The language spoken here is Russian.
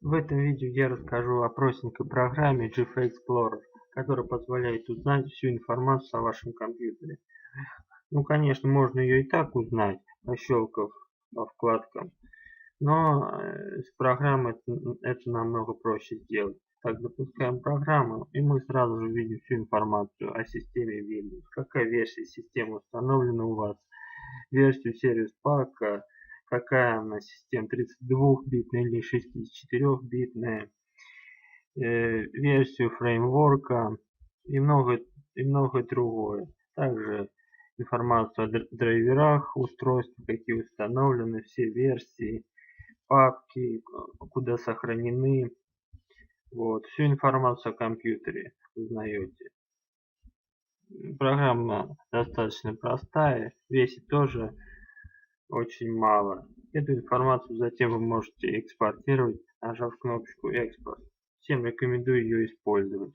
В этом видео я расскажу о простенькой программе GFA Explorer, которая позволяет узнать всю информацию о вашем компьютере. Ну, конечно, можно ее и так узнать, пощелкав по вкладкам, но с программой это намного проще сделать. Так, запускаем программу, и мы сразу же видим всю информацию о системе Windows. Какая версия системы установлена у вас, версию Service Pack, какая она система, 32-битная или 64-битная, версию фреймворка и многое другое. Также информацию о драйверах устройств, какие установлены, все версии, папки, куда сохранены. Вот, всю информацию о компьютере узнаете. Программа достаточно простая, весит тоже очень мало. Эту информацию затем вы можете экспортировать, нажав кнопочку «Экспорт». Всем рекомендую ее использовать.